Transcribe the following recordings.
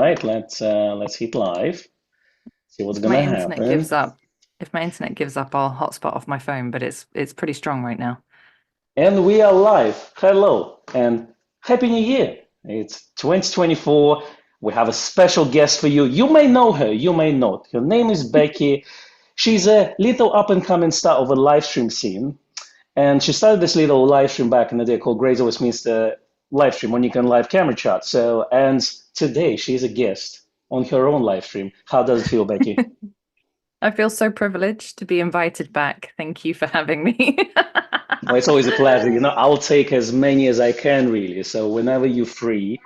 right, let's hit live. See what's If my gonna internet gives happen. up, if my internet gives up, I'll hotspot off my phone, but it's pretty strong right now. And we are live. Hello and Happy New Year. It's 2024. We have a special guest for you. You may know her, you may not. Her name is Becky. She's a little up and coming star of a live stream scene. And she started this little live stream back in the day called Grace Westminster live stream on Nikon live camera chat. And today she's a guest on her own live stream. How does it feel, Becky? I feel so privileged to be invited back. Thank you for having me. Well, it's always a pleasure. I'll take as many as I can, really. So whenever you're free,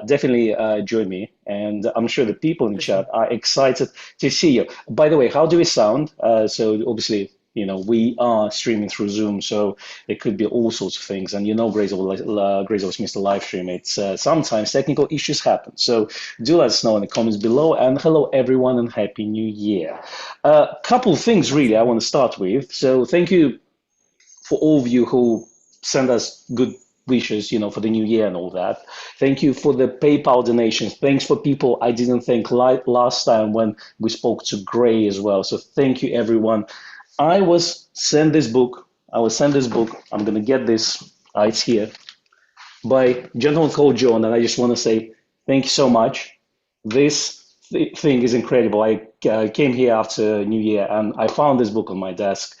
definitely join me. And I'm sure the people in For sure. chat are excited to see you. By the way, how do we sound? So obviously, we are streaming through Zoom, so it could be all sorts of things. And Grace of Mr. live stream, it's sometimes technical issues happen. So do let us know in the comments below. And hello, everyone, and Happy New Year. A couple of things, really, I want to start with. So thank you for all of you who send us good wishes, for the new year and all that. Thank you for the PayPal donations. Thanks for people I didn't thank last time when we spoke to Gray as well. So thank you, everyone. I was sent this book. I'm gonna get this. It's here by a gentleman called John, and I just want to say thank you so much. This thing is incredible. I came here after New Year, and I found this book on my desk,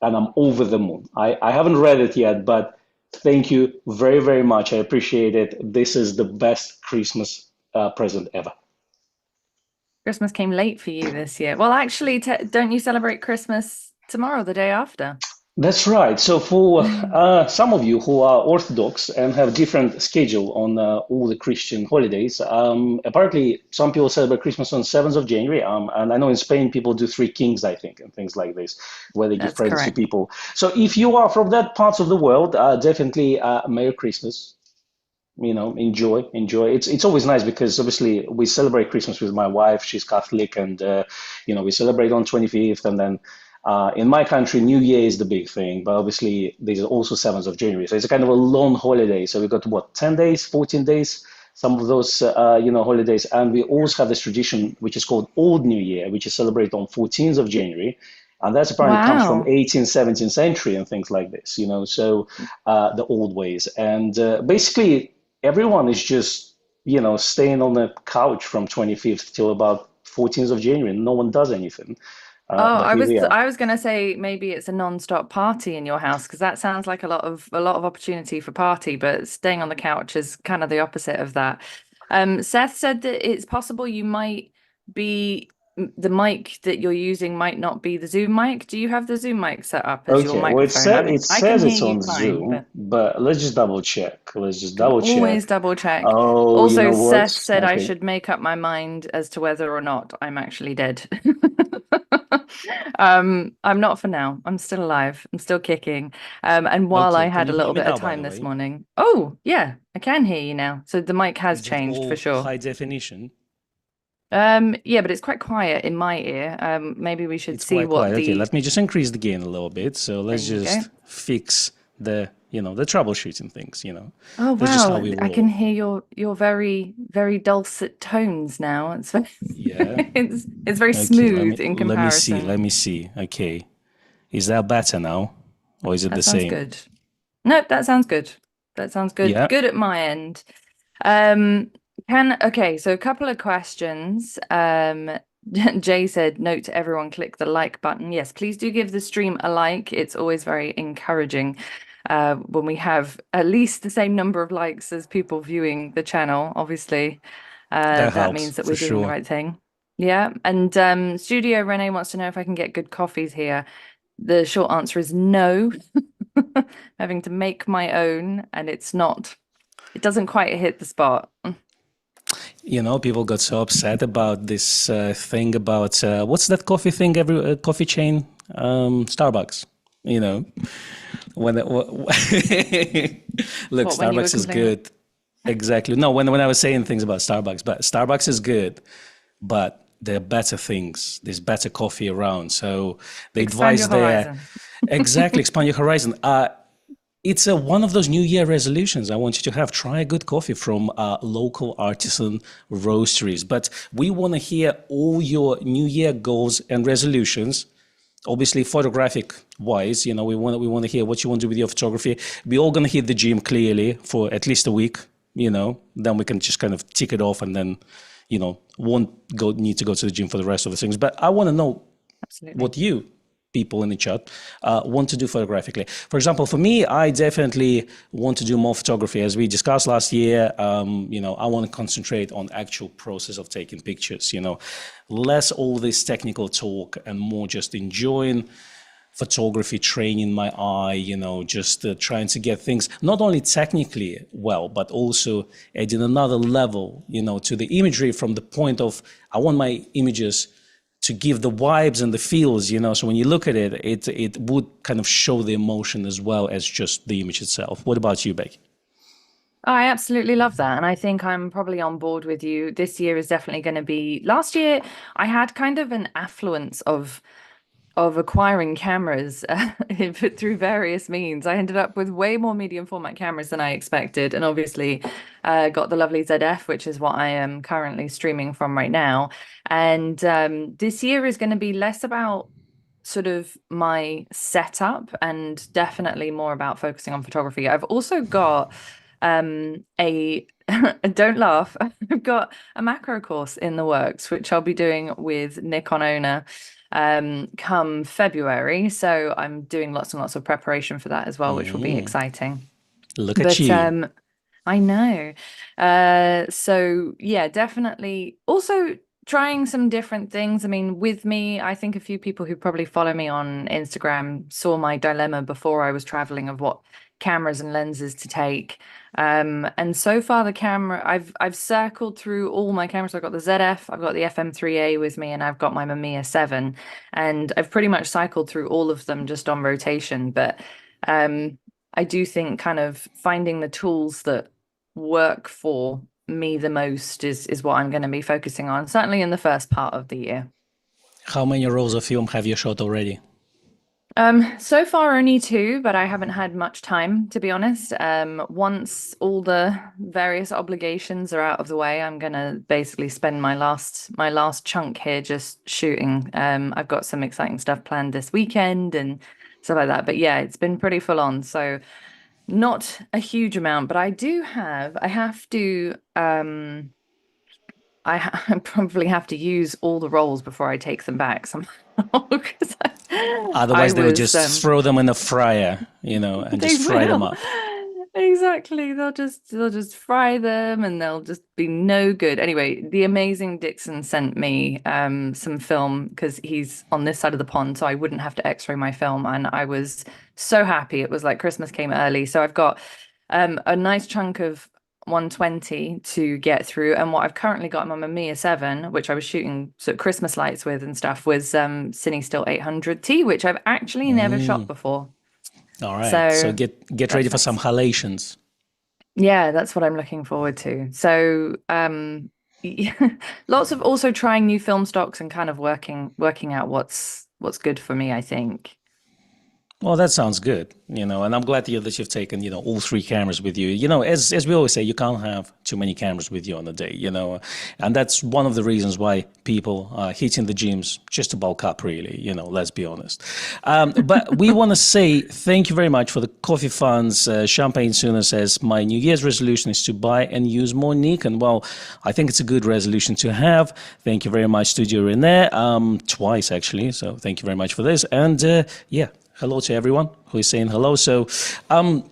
and I'm over the moon. I haven't read it yet, but thank you very, very much. I appreciate it. This is the best Christmas present ever. Christmas came late for you this year. Well, actually, don't you celebrate Christmas tomorrow, the day after? That's right. So for some of you who are Orthodox and have different schedule on all the Christian holidays, apparently some people celebrate Christmas on 7th of January, and I know in Spain people do Three Kings, I think, and things like this, where they give That's presents to correct. people. So if you are from that part of the world, definitely Merry Christmas. Enjoy. It's always nice because obviously we celebrate Christmas with my wife. She's Catholic, and we celebrate on 25th, and then in my country, New Year is the big thing. But obviously, there's also 7th of January, so it's a kind of a long holiday. So we got what, 10 days, 14 days, some of those holidays, and we also have this tradition which is called Old New Year, which is celebrated on 14th of January. And that's apparently comes from Wow. 18th, 17th century and things like this, so the old ways. And basically, everyone is just, staying on the couch from 25th till about 14th of January. No one does anything. Oh, But I here was we are. I was gonna say maybe it's a non-stop party in your house because that sounds like a lot of opportunity for party, but staying on the couch is kind of the opposite of that. Seth said that it's possible you might be the mic that you're using might not be the Zoom mic. Do you have the Zoom mic set up as your Okay, well, microphone? it I can says hear it's you on fine, Zoom, but but let's just double check. Let's just can double always check. double check. Oh, you Also, know what? Seth said I Okay. should make up my mind as to whether or not I'm actually dead. I'm not for now. I'm still alive. I'm still kicking. And while I Okay, can had a you hear little me bit of now, by time the this way? morning. Oh, yeah, I can hear you now. So the mic has Is it changed for all sure. high definition? Yeah, but it's quite quiet in my ear. Maybe we should It's see quite what quiet. Okay, the let me just increase the gain a little bit. So there let's you go. just fix the troubleshooting things. Oh That's just how wow, we I can roll. hear your very very dulcet tones now. It's very, Yeah. it's very Okay, let me smooth in let me see. comparison. Let me see. Okay. Is that better now? Or is it the That sounds same? good. Nope, that sounds good. That sounds good. Yeah. Good at my end. Um, okay, so a couple of questions. Jay said, note to everyone, click the like button. Yes, please do give the stream a like. It's always very encouraging when we have at least the same number of likes as people viewing the channel. Obviously, That that helps means that for we're doing the sure. right thing. Yeah, and Studio Renee wants to know if I can get good coffees here. The short answer is no. Having to make my own, and it doesn't quite hit the spot. People got so upset about this thing about what's that coffee thing? Every coffee chain, Starbucks. You know, when look, What, when you were Starbucks is complaining? good. Exactly. No, when I was saying things about Starbucks, but Starbucks is good, but there are better things. There's better coffee around. So the Expand your advice there, horizon. exactly, expand your horizon. It's one of those New Year resolutions I want you to have. Try a good coffee from local artisan roasteries. But we want to hear all your New Year goals and resolutions. Obviously, photographic wise, we want to hear what you want to do with your photography. We're all going to hit the gym clearly for at least a week. Then we can just kind of tick it off, and then won't need to go to the gym for the rest of the things. But I want to know what you people in the chat want to do photographically. For example, for me, I definitely want to do more photography. As we discussed last year, I want to concentrate on actual process of taking pictures, less all this technical talk and more just enjoying photography, training my eye, just trying to get things not only technically well, but also adding another level, to the imagery from the point of, I want my images to give the vibes and the feels, so when you look at it, it would kind of show the emotion as well as just the image itself. What about you, Becky? I absolutely love that. And I think I'm probably on board with you. This year is definitely going to be, last year I had kind of an affluence of acquiring cameras through various means. I ended up with way more medium format cameras than I expected, and obviously got the lovely ZF, which is what I am currently streaming from right now. And this year is going to be less about sort of my setup and definitely more about focusing on photography. I've also got a don't laugh, I've got a macro course in the works, which I'll be doing with Nikon owner come February. So I'm doing lots and lots of preparation for that as well, which will be exciting. Look at you. I know. So yeah, definitely also trying some different things. I mean, with me, I think a few people who probably follow me on Instagram saw my dilemma before I was traveling of what cameras and lenses to take. And so far the camera, I've circled through all my cameras. I've got the ZF, I've got the FM3A with me, and I've got my Mamiya 7, and I've pretty much cycled through all of them just on rotation. But I do think kind of finding the tools that work for me the most is what I'm going to be focusing on, certainly in the first part of the year. How many rolls of film have you shot already? So far only 2, but I haven't had much time, to be honest. Once all the various obligations are out of the way, I'm gonna basically spend my last chunk here just shooting. I've got some exciting stuff planned this weekend and stuff like that. But yeah, it's been pretty full on. So not a huge amount, but I probably have to use all the rolls before I take them back somehow. Otherwise, they would just throw them in the fryer, and just fry them up. Exactly. They'll just fry them and they'll just be no good. Anyway, the amazing Dixon sent me some film because he's on this side of the pond, so I wouldn't have to x-ray my film, and I was so happy. It was like Christmas came early. So I've got a nice chunk of 120 to get through, and what I've currently got in my Mamiya 7, which I was shooting sort of Christmas lights with and stuff, was Cine Still 800T, which I've actually never shot before. All right, so get ready for some halations. Yeah, that's what I'm looking forward to. So lots of also trying new film stocks and kind of working out what's good for me, I think. Well, that sounds good, and I'm glad to hear that you've taken, all 3 cameras with you. As we always say, you can't have too many cameras with you on a day, and that's one of the reasons why people are hitting the gyms just to bulk up, really, let's be honest. But we want to say thank you very much for the coffee funds. Champagne Sooner says, my New Year's resolution is to buy and use more Nikon. Well, I think it's a good resolution to have. Thank you very much, Studio René, twice actually. So thank you very much for this. And yeah. Hello to everyone who is saying hello. So I'm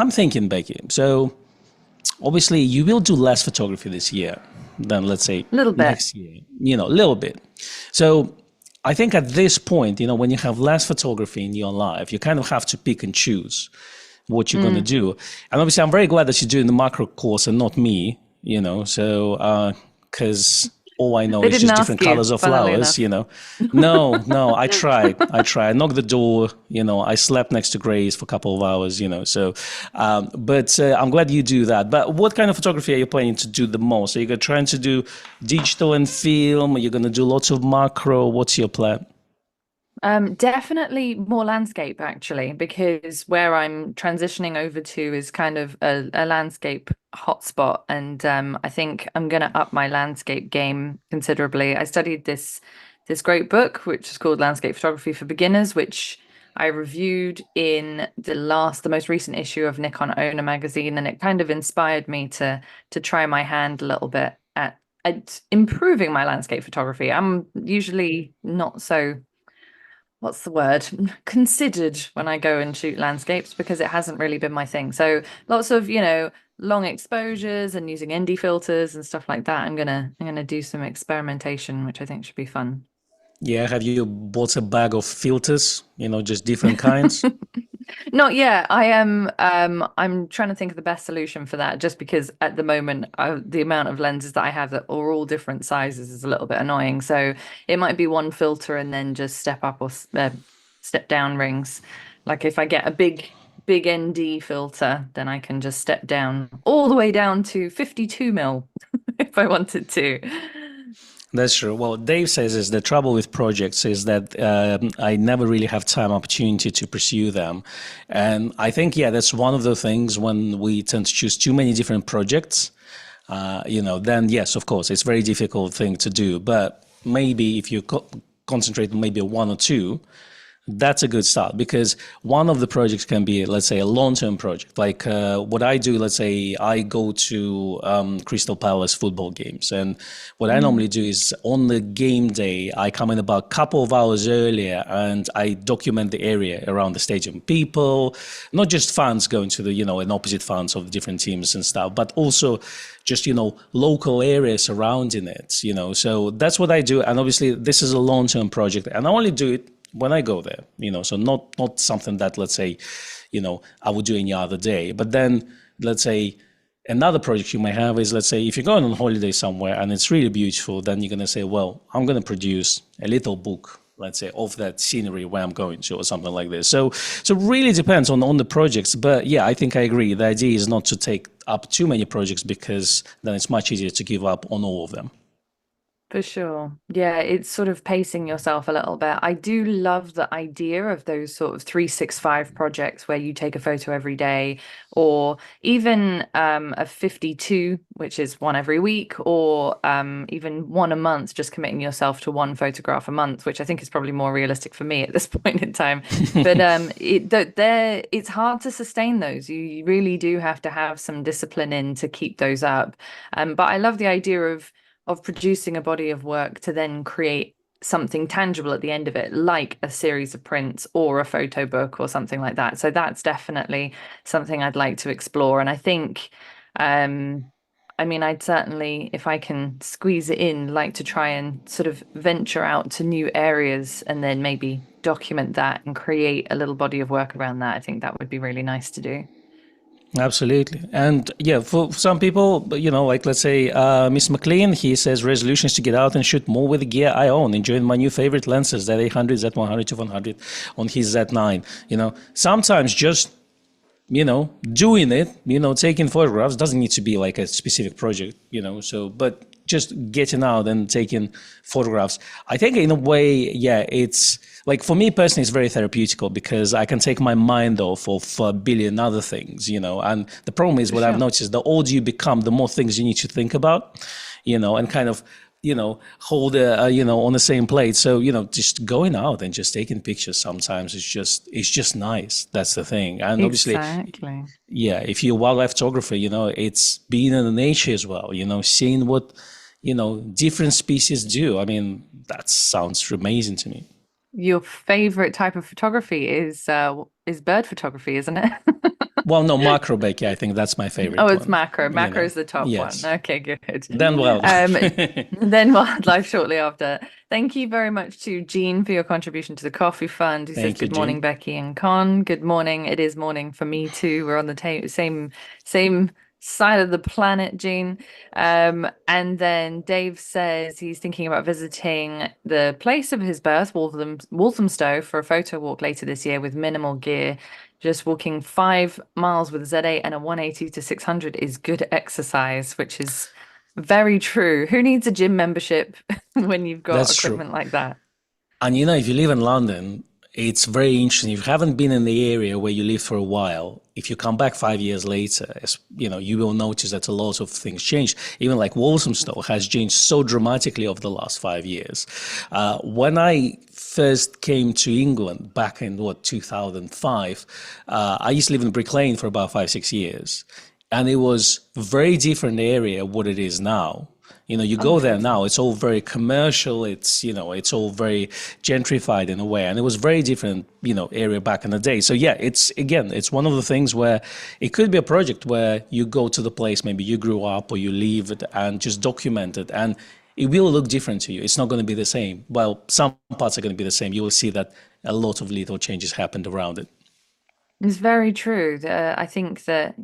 thinking, Becky, so obviously you will do less photography this year than, let's say, next year, a little bit. So I think at this point, when you have less photography in your life, you kind of have to pick and choose what you're going to do. And obviously I'm very glad that you're doing the macro course and not me, so because all I know is just different colors of flowers, No, I tried. I knocked the door, I slept next to Grace for a couple of hours, so, but I'm glad you do that. But what kind of photography are you planning to do the most? Are you trying to do digital and film? Are you going to do lots of macro? What's your plan? Definitely more landscape actually, because where I'm transitioning over to is kind of a landscape hotspot, and I think I'm gonna up my landscape game considerably. I studied this great book which is called Landscape Photography for Beginners, which I reviewed in the most recent issue of Nikon Owner magazine, and it kind of inspired me to try my hand a little bit at improving my landscape photography. I'm usually not so, what's the word, considered when I go and shoot landscapes because it hasn't really been my thing. So lots of, long exposures and using ND filters and stuff like that. I'm gonna do some experimentation, which I think should be fun. Yeah, have you bought a bag of filters, just different kinds? Not yet. I am I'm trying to think of the best solution for that, just because at the moment the amount of lenses that I have that are all different sizes is a little bit annoying. So it might be one filter and then just step up or step down rings. Like if I get a big ND filter, then I can just step down all the way down to 52 mil if I wanted to. That's true. Well, Dave says is the trouble with projects is that I never really have time opportunity to pursue them. And I think, yeah, that's one of the things when we tend to choose too many different projects, then yes, of course, it's a very difficult thing to do. But maybe if you concentrate on maybe one or two, that's a good start, because one of the projects can be, let's say, a long-term project. Like what I do, let's say I go to Crystal Palace football games. And what I normally do is on the game day, I come in about a couple of hours earlier and I document the area around the stadium. People, not just fans going to the, and opposite fans of the different teams and stuff, but also just, local areas surrounding it, So that's what I do. And obviously this is a long-term project and I only do it when I go there, so not something that, let's say, I would do any other day. But then, let's say, another project you may have is, let's say, if you're going on holiday somewhere and it's really beautiful, then you're going to say, well, I'm going to produce a little book, let's say, of that scenery where I'm going to, or something like this. So it really depends on the projects. But yeah, I think I agree. The idea is not to take up too many projects, because then it's much easier to give up on all of them. For sure. Yeah, it's sort of pacing yourself a little bit. I do love the idea of those sort of 365 projects where you take a photo every day, or even a 52, which is one every week, or even one a month, just committing yourself to one photograph a month, which I think is probably more realistic for me at this point in time. But it's hard to sustain those. You really do have to have some discipline in to keep those up. But I love the idea of producing a body of work to then create something tangible at the end of it, like a series of prints or a photo book or something like that. So that's definitely something I'd like to explore. And I think, I'd certainly, if I can squeeze it in, like to try and sort of venture out to new areas and then maybe document that and create a little body of work around that. I think that would be really nice to do. Absolutely. And yeah, for some people, like let's say Miss McLean, he says resolutions to get out and shoot more with the gear I own, enjoying my new favorite lenses, Z800, Z100 to 100 on his Z9. Sometimes just, doing it, taking photographs doesn't need to be like a specific project, but just getting out and taking photographs. I think in a way, yeah, it's like, for me personally, it's very therapeutical because I can take my mind off of a billion other things, and the problem is what I've noticed, the older you become, the more things you need to think about, and kind of, hold, on the same plate. So, just going out and just taking pictures sometimes it's just nice. That's the thing. And obviously, exactly. Yeah, if you're a wildlife photographer, it's being in the nature as well, seeing what, different species do. I mean, that sounds amazing to me. Your favorite type of photography is bird photography, isn't it? Well, no, macro, Becky, I think that's my favorite Oh, it's one. macro. Macro is the top Yes. one. Okay, good. Then wildlife. Then wildlife shortly after. Thank you very much to Jean for your contribution to the coffee fund. Who says, Thank you, "Good morning, Jean. Becky and Con. Good morning. It is morning for me too. We're on the same side of the planet, Jean." And then Dave says he's thinking about visiting the place of his birth, Walthamstow, for a photo walk later this year with minimal gear. Just walking 5 miles with a Z8 and a 180 to 600 is good exercise, which is very true. Who needs a gym membership when you've got That's true. equipment like that? And if you live in London, it's very interesting. If you haven't been in the area where you lived for a while, if you come back 5 years later, you will notice that a lot of things changed. Even like Walthamstow has changed so dramatically over the last 5 years. When I first came to England back in 2005, I used to live in Brick Lane for about 5-6 years, and it was a very different area what it is now. You go there now, it's all very commercial. It's all very gentrified in a way. And it was very different, area back in the day. So yeah, it's one of the things where it could be a project where you go to the place, maybe you grew up or you lived, and just document it. And it will look different to you. It's not going to be the same. Well, some parts are going to be the same. You will see that a lot of little changes happened around it. It's very true. I think that,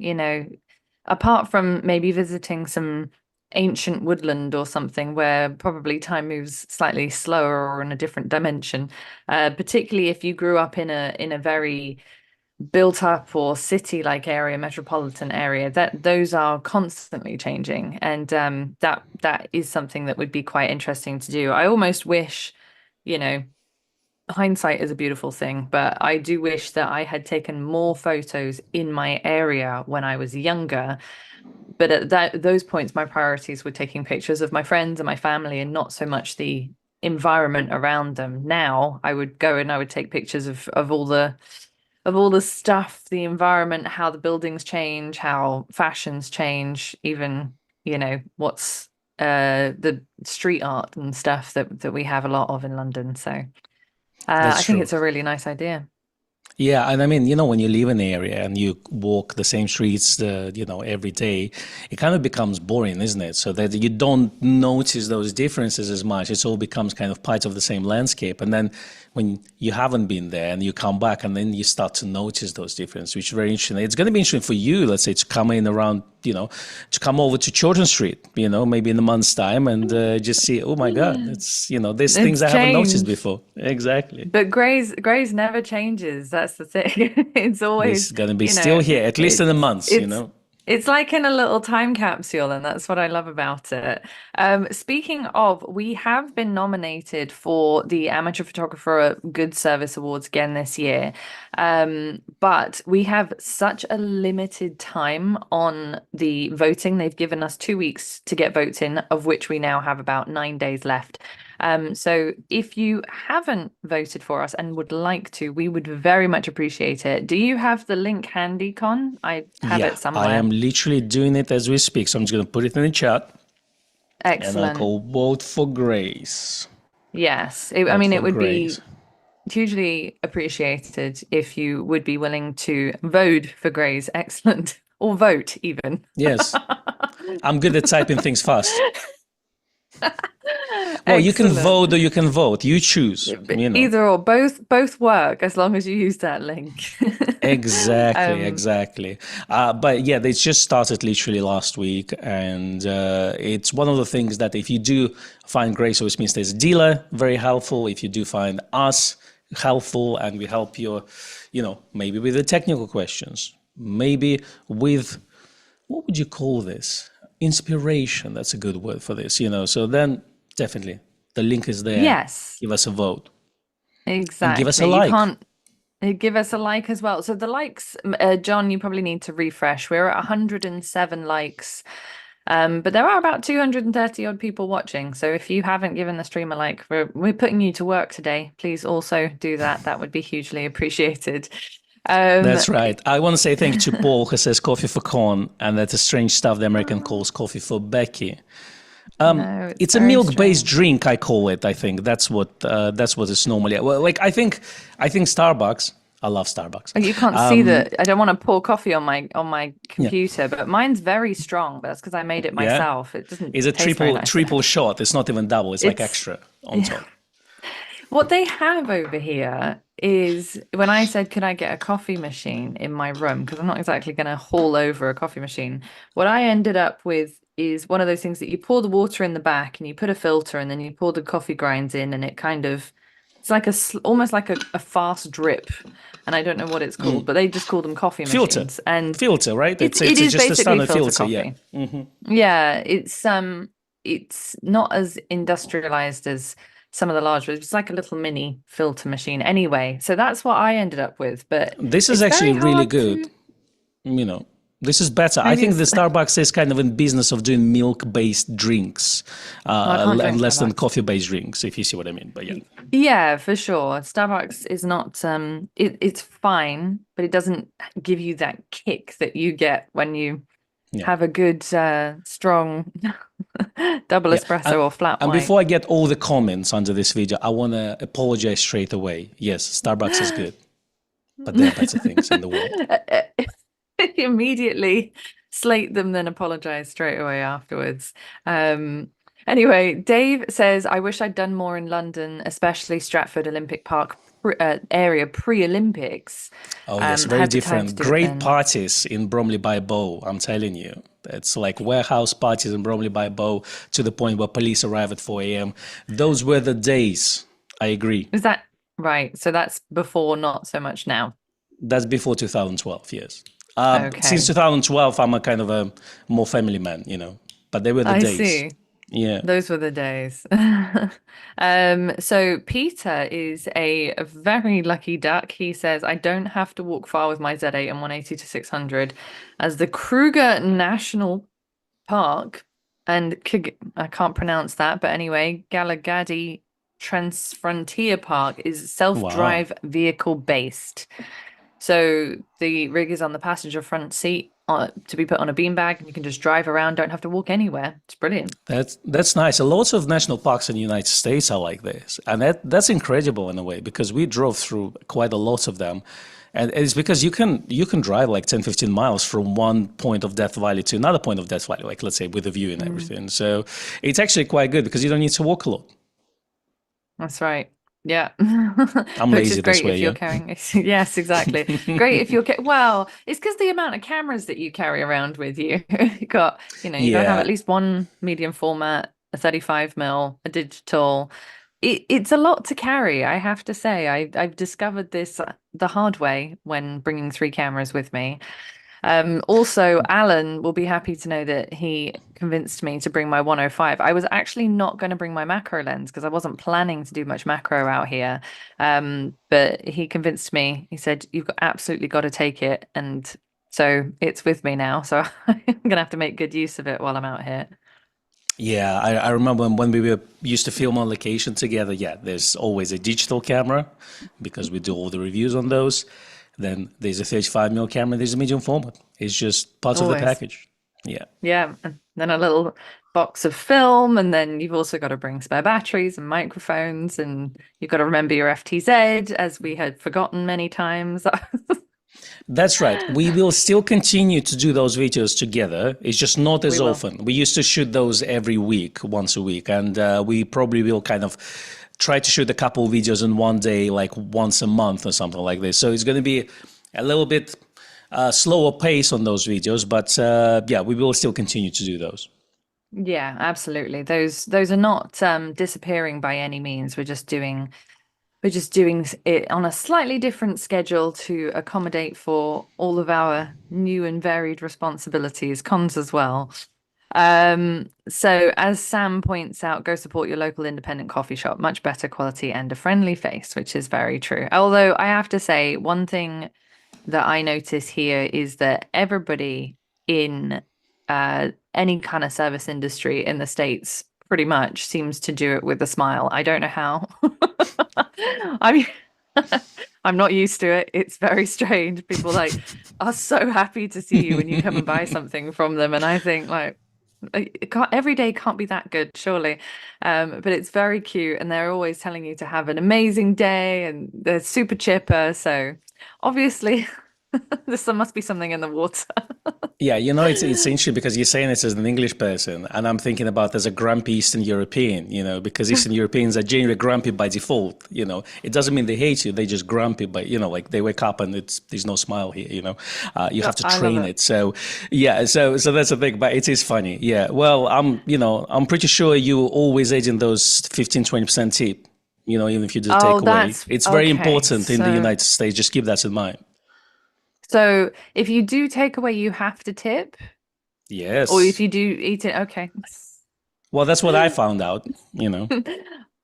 apart from maybe visiting some ancient woodland or something where probably time moves slightly slower or in a different dimension, particularly if you grew up in a very built up or city like area, metropolitan area, that those are constantly changing, and that is something that would be quite interesting to do. I almost wish, hindsight is a beautiful thing, but I do wish that I had taken more photos in my area when I was younger. But at those points, my priorities were taking pictures of my friends and my family, and not so much the environment around them. Now I would go and I would take pictures of all the stuff, the environment, how the buildings change, how fashions change, even what's the street art and stuff that we have a lot of in London. So I think it's a really nice idea. Yeah, and I mean, when you live in the area and you walk the same streets, every day, it kind of becomes boring, isn't it? So that you don't notice those differences as much. It all becomes kind of part of the same landscape. And then when you haven't been there and you come back, and then you start to notice those differences, which is very interesting. It's going to be interesting for you, let's say, to come in around, to come over to Chorlton Street, maybe in a month's time, and just see, oh my God, it's, there's things I haven't noticed before. Exactly. But Grays never changes. That's the thing. It's always it's going to be still here, at least in a month, It's like in a little time capsule, and that's what I love about it. Speaking of, we have been nominated for the Amateur Photographer Good Service Awards again this year, but we have such a limited time on the voting. They've given us 2 weeks to get votes in, of which we now have about 9 days left. So if you haven't voted for us and would like to, we would very much appreciate it. Do you have the link handy, Con? I have it somewhere. I am literally doing it as we speak. So I'm just going to put it in the chat. Excellent. And I'll call Vote for Grace. Yes. It would be hugely appreciated if you would be willing to vote for Grace. Excellent. Or vote even. Yes. I'm good at typing things fast. Well, you can vote or you can vote. You choose. Either or, both work as long as you use that link. Exactly. But yeah, they just started literally last week, and it's one of the things that if you do find Grace or Westminster's dealer very helpful, if you do find us helpful, and we help you, maybe with the technical questions, maybe with, what would you call this? Inspiration. That's a good word for this, so then definitely the link is there. Yes. Give us a vote. Exactly. And give us a like. Give us a like as well. So the likes, John, you probably need to refresh. We're at 107 likes, but there are about 230 odd people watching. So if you haven't given the stream a like, we're putting you to work today. Please also do that. That would be hugely appreciated. That's right. I want to say thank you to Paul, who says coffee for Kon, and that's a strange stuff the American calls coffee for Becky. No, it's a milk-based drink, I call it. I think that's what it's normally. Well, like I think Starbucks. I love Starbucks. You can't see that. I don't want to pour coffee on my computer, but mine's very strong. But that's because I made it myself. It doesn't. Is it triple shot? It's not even double. It's like extra on top. What they have over here is, when I said, could I get a coffee machine in my room? Because I'm not exactly going to haul over a coffee machine. What I ended up with is one of those things that you pour the water in the back and you put a filter, and then you pour the coffee grinds in, and it kind of, it's like almost like a fast drip. And I don't know what it's called, but they just call them coffee machines. Filter, right? It is just basically a standard filter. Coffee. Yeah. Yeah, it's not as industrialized as some of the large ones. It's like a little mini filter machine. Anyway, so that's what I ended up with. But This is it's very actually really hard good. to. You know, this is better. I Maybe think the it's. Starbucks is kind of in business of doing milk-based drinks, Well, I can't and drink less than Starbucks. coffee-based drinks, if you see what I mean. But yeah, Yeah, for sure. Starbucks is not it's fine, but it doesn't give you that kick that you get when you yeah, have a good strong double yeah. espresso or flat And white. before I get all the comments under this video, I want to apologize straight away. Yes, Starbucks is good, but there are better things in the world. Immediately slate them, then apologize straight away afterwards. Anyway, Dave says, I wish I'd done more in London, especially Stratford Olympic Park area pre-Olympics. Oh yes, very Had the time to different. do it Great then. parties in Bromley by Bow. I'm telling you, it's like warehouse parties in Bromley by Bow to the point where police arrive at 4 a.m. Those were the days. I agree. Is that right? So that's before, not so much now. That's before 2012. Yes. Okay. Since 2012, I'm a kind of a more family man, But they were the I days. see. Yeah. Those were the days. So Peter is a very lucky duck. He says, I don't have to walk far with my Z8 and 180 to 600 as the Kruger National Park and I can't pronounce that, but anyway, Gallagher Transfrontier Park is self-drive vehicle based. So the rig is on the passenger front seat to be put on a beanbag, and you can just drive around, don't have to walk anywhere. It's brilliant. That's nice. Lots of national parks in the United States are like this, and that's incredible in a way because we drove through quite a lot of them, and it's because you can drive like 10, 15 miles from one point of Death Valley to another point of Death Valley, like let's say with a view and everything. So it's actually quite good because you don't need to walk a lot. That's right. Yeah. I'm Which is lazy great this way, if you're yeah. carrying. Yes, exactly. Great if you're well, it's because the amount of cameras that you carry around with you. You got, you got to have Yeah. at least one medium format, a 35mm, a digital. It's a lot to carry, I have to say. I've discovered this the hard way when bringing 3 cameras with me. Also, Alan will be happy to know that he convinced me to bring my 105. I was actually not going to bring my macro lens because I wasn't planning to do much macro out here. But he convinced me. He said, you've absolutely got to take it. And so it's with me now. So I'm going to have to make good use of it while I'm out here. Yeah, I remember when we were used to film on location together. Yeah, there's always a digital camera because we do all the reviews on those. Then there's a 35mm camera, there's a medium format. It's just part of the package. Yeah. Yeah. And then a little box of film. And then you've also got to bring spare batteries and microphones. And you've got to remember your FTZ, as we had forgotten many times. That's right. We will still continue to do those videos together. It's just not as often. We used to shoot those every week, once a week. And we probably will kind of try to shoot a couple of videos in one day, like once a month or something like this. So it's going to be a little bit slower pace on those videos, but yeah, we will still continue to do those. Yeah, absolutely. Those are not disappearing by any means. We're just doing it on a slightly different schedule to accommodate for all of our new and varied responsibilities, cons as well. So as Sam points out, go support your local independent coffee shop, much better quality and a friendly face, which is very true. Although I have to say, one thing that I notice here is that everybody in any kind of service industry in the States pretty much seems to do it with a smile. I don't know how. I mean, I'm not used to it. It's very strange. People are so happy to see you when you come and buy something from them, and I think every day can't be that good, surely. But it's very cute, and they're always telling you to have an amazing day, and they're super chipper. So obviously, there must be something in the water. Yeah, it's interesting because you're saying this as an English person, and I'm thinking about as a grumpy Eastern European, because Eastern Europeans are generally grumpy by default. It doesn't mean they hate you; they just grumpy, but like they wake up and there's no smile here. You have to train it. So yeah, so that's the thing. But it is funny. Yeah. Well, I'm pretty sure you always aging those 15-20% tip. Even if you do takeaway, it's very important in the United States. Just keep that in mind. So if you do take away, you have to tip? Yes. Or if you do eat it, okay. Well, that's what I found out,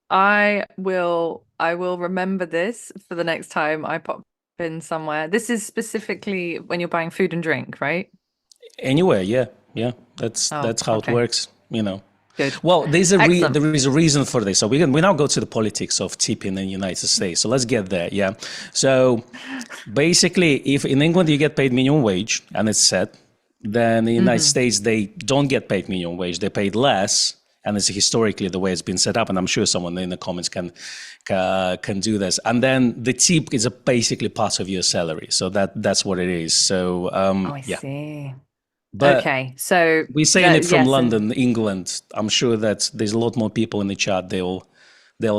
I will remember this for the next time I pop in somewhere. This is specifically when you're buying food and drink, right? Anywhere, yeah, yeah. That's Oh, how it okay. works, you know. Good. Well, Excellent. there is a reason for this. So we now go to the politics of tipping in the United States. So let's get there, yeah. So basically, if in England you get paid minimum wage and it's set, then in the United States they don't get paid minimum wage. They paid less, and it's historically the way it's been set up. And I'm sure someone in the comments can do this. And then the tip is basically part of your salary. So that's what it is. So Oh, I yeah, see. but. Okay, so We're saying it from yes, and London, England. I'm sure that there's a lot more people in the chat. They'll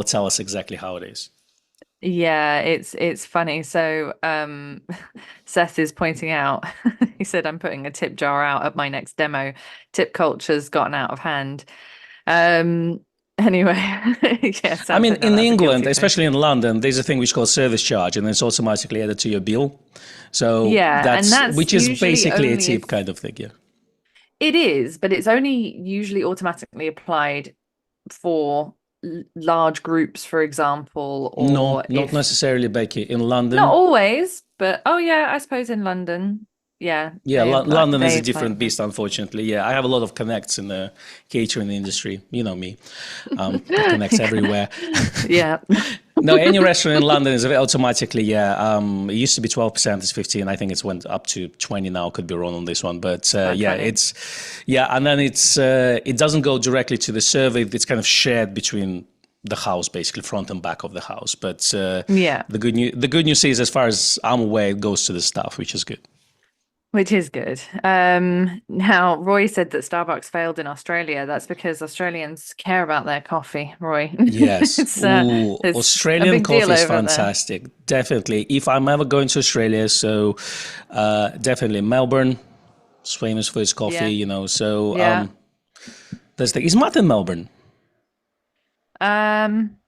tell us exactly how it is. yeah, it's funny. So Seth is pointing out, he said, I'm putting a tip jar out at my next demo. Tip culture's gotten out of hand. Anyway, yeah, I Sam mean, said, no, in that's a England, guilty pleasure. especially in London, there's a thing which is called service charge, and it's automatically added to your bill. So Yeah, and that's which is usually basically a only tip if kind of thing, yeah. it is, but it's only usually automatically applied for large groups, for example, No, or not if necessarily, Becky. In not London, always, but oh yeah, I suppose in London, yeah, yeah, London is they a apply different for beast, unfortunately. Yeah, I have a lot of connects in the catering industry. You know me, got connects everywhere. yeah. No, any restaurant in London is automatically, yeah. It used to be 12%, it's 15. I think it's went up to 20 now. Could be wrong on this one, but About yeah, 20. and then it doesn't go directly to the server. It's kind of shared between the house, basically front and back of the house. But Yeah, the good news is, as far as I'm aware, it goes to the staff, which is good. which is good. Now Roy said that Starbucks failed in Australia. That's because Australians care about their coffee, Roy. Yes. Ooh, It's a Australian big deal coffee is over there. fantastic. Definitely. If I'm ever going to Australia, so definitely Melbourne is famous for its coffee, Yeah, you know. So yeah. is Matt in Melbourne? Um,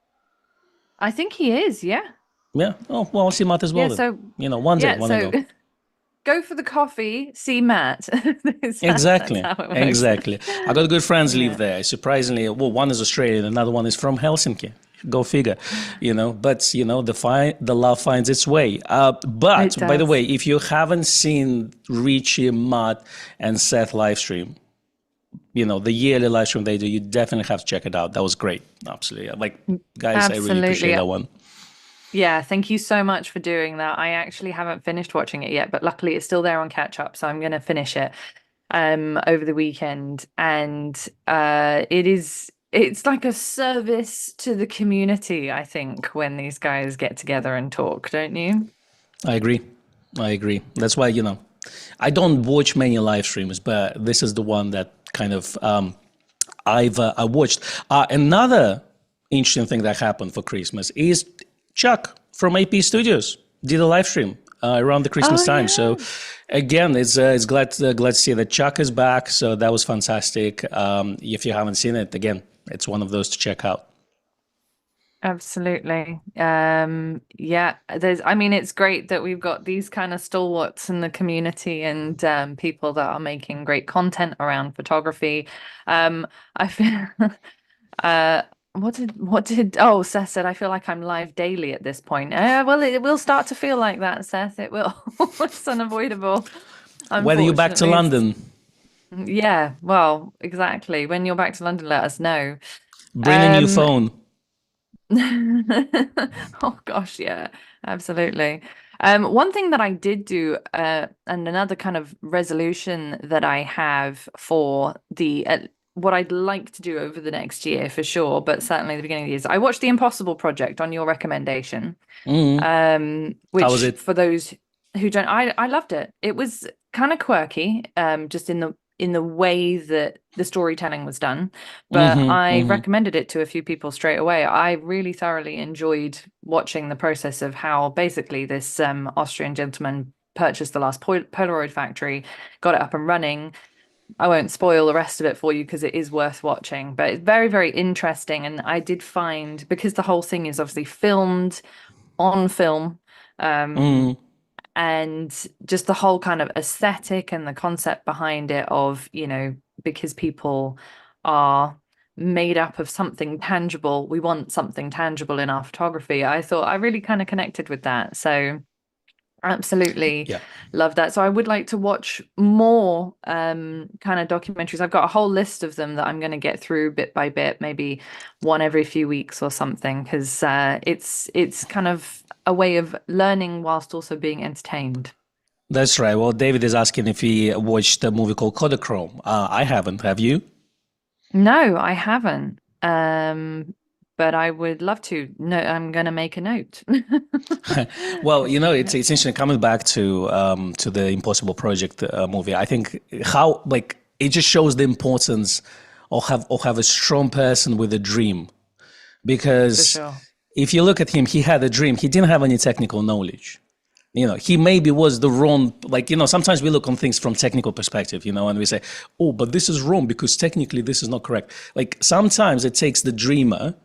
I think he is, yeah. Yeah. Oh, well, I'll see Matt as Yeah, well then. so You know, one day yeah, when I so go. go for the coffee, see Matt. That's Exactly. how it works. Exactly. I got good friends live Yeah, there. Surprisingly, well, one is Australian, another one is from Helsinki. Go figure, you know. But you know, the love finds its way. it But by the way, does. if you haven't seen Richie, Matt, and Seth live stream, you know the yearly live stream they do, you definitely have to check it out. That was great. Absolutely, like guys, I really appreciate Absolutely. that one. Yeah, thank you so much for doing that. I actually haven't finished watching it yet, but luckily it's still there on catch up, so I'm going to finish it over the weekend. And it's like a service to the community, I think, when these guys get together and talk, don't you? I agree. I agree. That's why, you know, I don't watch many live streams, but this is the one that kind of I watched. Another interesting thing that happened for Christmas is Chuck from AP Studios did a live stream around the Christmas Oh time. yeah. So again, it's glad to see that Chuck is back. So that was fantastic. If you haven't seen it, again, it's one of those to check out. Absolutely. Yeah, I mean, it's great that we've got these kind of stalwarts in the community and people that are making great content around photography. I feel uh oh, Seth said I feel like I'm live daily at this point. Well, it will start to feel like that, Seth. It will. It's unavoidable. When are you back to Unfortunately, London? yeah, well, exactly. When you're back to London, let us know. Bring a new Um, phone. Oh gosh, yeah, absolutely. One thing that I did do, and another kind of resolution that I have for the what I'd like to do over the next year for sure, but certainly the beginning of the year, is I watched The Impossible Project on your recommendation. Mm. How was Which it? for those who don't, I loved it. It was kind of quirky, just in the way that the storytelling was done, but I Mm-hmm. recommended it to a few people straight away. I really thoroughly enjoyed watching the process of how basically this Austrian gentleman purchased the last Polaroid factory, got it up and running. I won't spoil the rest of it for you because it is worth watching, but it's very, very interesting. And I did find, because the whole thing is obviously filmed on film, um, Mm. and just the whole kind of aesthetic and the concept behind it of, because people are made up of something tangible. We want something tangible in our photography. I thought I really kind of connected with that. So absolutely Yeah. love that. So I would like to watch more kind of documentaries. I've got a whole list of them that I'm going to get through bit by bit, maybe one every few weeks or something, because it's kind of a way of learning whilst also being entertained. That's right. Well, David is asking if he watched a movie called Kodachrome. I haven't. Have you? No, I haven't. But I would love to. No, I'm going to make a note. Well, it's interesting coming back to the Impossible Project movie. I think how like it just shows the importance of have a strong person with a dream, For because sure. if you look at him, he had a dream. He didn't have any technical knowledge. He maybe was the wrong, sometimes we look on things from technical perspective, and we say, oh, but this is wrong because technically this is not correct. Like sometimes it takes the dreamer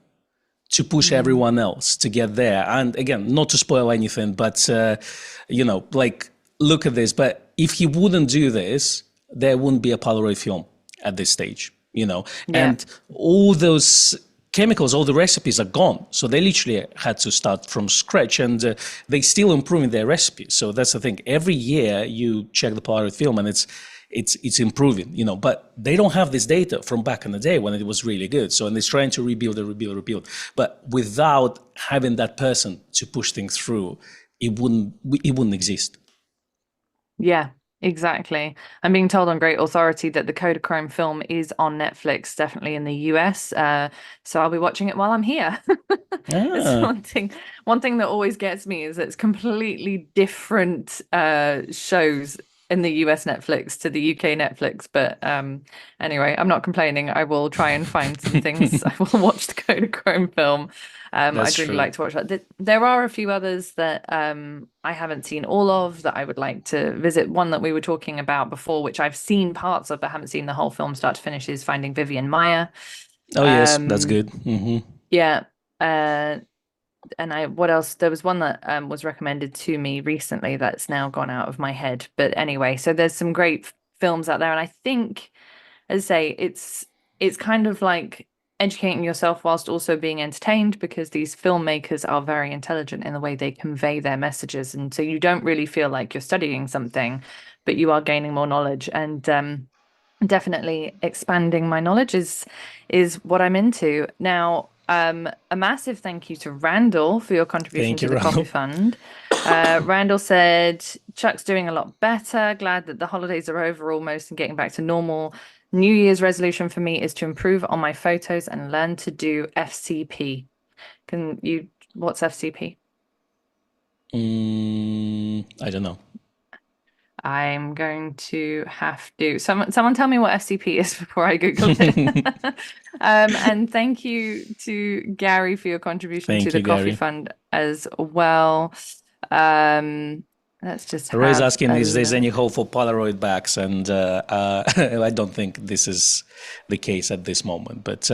to push everyone else to get there. And again, not to spoil anything, but, look at this. But if he wouldn't do this, there wouldn't be a Polaroid film at this stage, Yeah. and all those chemicals, all the recipes are gone. So they literally had to start from scratch, and they still improving their recipes. So that's the thing. Every year you check the Polaroid film and it's improving, but they don't have this data from back in the day when it was really good. So, and it's trying to rebuild. But without having that person to push things through, it wouldn't exist. Yeah, exactly. I'm being told on great authority that the Kodachrome film is on Netflix, definitely in the US. So I'll be watching it while I'm here. It's one thing that always gets me is it's completely different shows in the US Netflix to the UK Netflix. But anyway, I'm not complaining. I will try and find some things. I will watch the Kodachrome film. I'd really like to watch that. There are a few others that I haven't seen all of that I would like to visit. One that we were talking about before, which I've seen parts of but haven't seen the whole film start to finish, is Finding Vivian Maya. Oh, yes, that's good. Yeah. And what else? There was one that was recommended to me recently that's now gone out of my head. But anyway, so there's some great films out there, and I think, as I say, it's kind of like educating yourself whilst also being entertained, because these filmmakers are very intelligent in the way they convey their messages, and so you don't really feel like you're studying something, but you are gaining more knowledge. And definitely expanding my knowledge is what I'm into now. A massive thank you to Randall for your contribution Thank to you, the Randall. coffee fund. Randall said, Chuck's doing a lot better. Glad that the holidays are over almost and getting back to normal. New Year's resolution for me is to improve on my photos and learn to do FCP. What's FCP? I don't know. I'm going to have to someone tell me what FCP is before I Google it. And thank you to Gary for your contribution to the coffee fund as well. Let's just Roy's have asking if there's any hope for Polaroid backs, and I don't think this is the case at this moment. But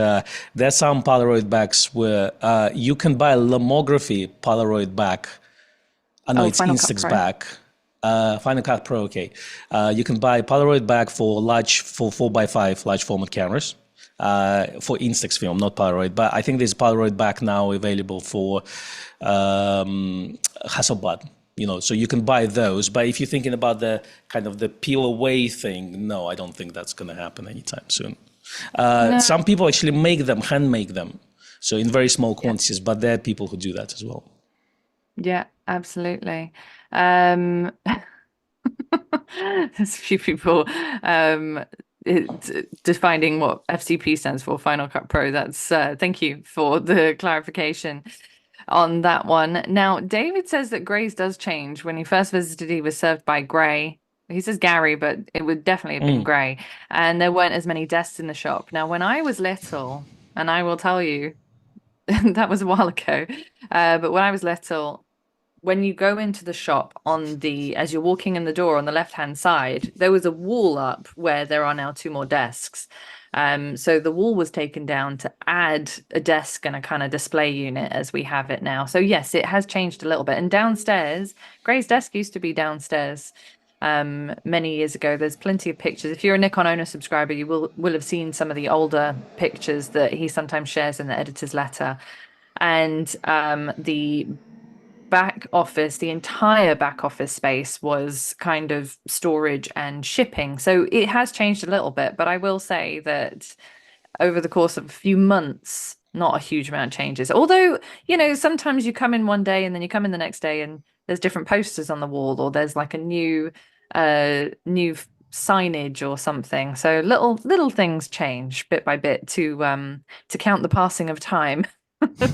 there's some Polaroid backs where you can buy a lomography Polaroid back. I know it's Instax back. Final Cut Pro, okay. You can buy Polaroid back for 4x5 large format cameras for Instax film, not Polaroid. But I think there's Polaroid back now available for Hasselblad. So you can buy those. But if you're thinking about the kind of the peel away thing, no, I don't think that's going to happen anytime soon. No. Some people actually hand make them. So in very small quantities, but there are people who do that as well. Yeah, absolutely. There's a few people defining what FCP stands for, Final Cut Pro. That's thank you for the clarification on that one. Now, David says that Gray's does change. When he first visited, he was served by Gray. He says Gary, but it would definitely have been Gray. And there weren't as many desks in the shop. Now, when I was little, and I will tell you, that was a while ago, but when I was little, when you go into the shop as you're walking in the door on the left-hand side, there was a wall up where there are now 2 more desks. So the wall was taken down to add a desk and a kind of display unit as we have it now. So yes, it has changed a little bit. And downstairs, Gray's desk used to be downstairs. many years ago. There's plenty of pictures. If you're a Nikon owner subscriber, you will have seen some of the older pictures that he sometimes shares in the editor's letter. And the back office, the entire back office space was kind of storage and shipping. So it has changed a little bit, but I will say that over the course of a few months, not a huge amount of changes. Although, sometimes you come in one day and then you come in the next day and there's different posters on the wall, or there's like a new signage or something. So little things change bit by bit to count the passing of time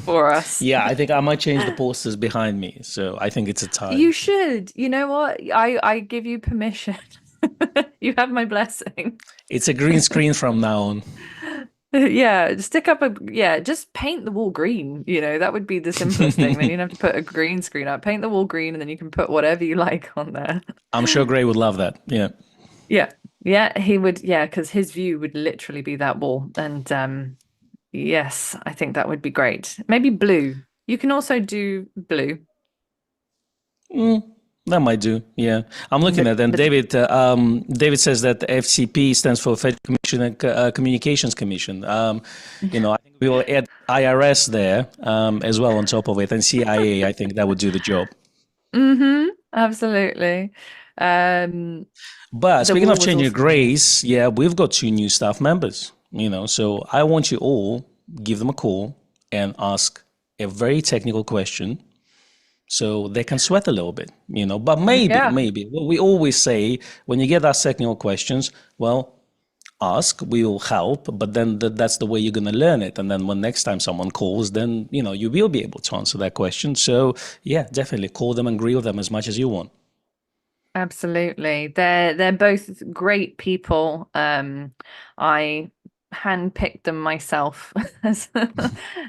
for us. Yeah, I think I might change the posters behind me. So I think it's a time. You should. You know what? I give you permission. You have my blessing. It's a green screen from now on. Yeah, just paint the wall green. That would be the simplest thing. Then you don't have to put a green screen up. Paint the wall green, and then you can put whatever you like on there. I'm sure Gray would love that. Yeah. Yeah, he would. Yeah, because his view would literally be that wall. And yes, I think that would be great. Maybe blue. You can also do blue. That might do. Yeah, I'm looking at it. And David says that FCP stands for Federal Communications Commission. I think we will add IRS there as well on top of it, and CIA. I think that would do the job. Absolutely. But speaking of changing Grays, yeah, we've got 2 new staff members. So I want you all give them a call and ask a very technical question, so they can sweat a little bit, but maybe what we always say when you get asked technical questions, well, ask, we will help, but then that's the way you're going to learn it. And then when next time someone calls, then, you will be able to answer that question. So yeah, definitely call them and grill them as much as you want. Absolutely. They're both great people. I handpicked them myself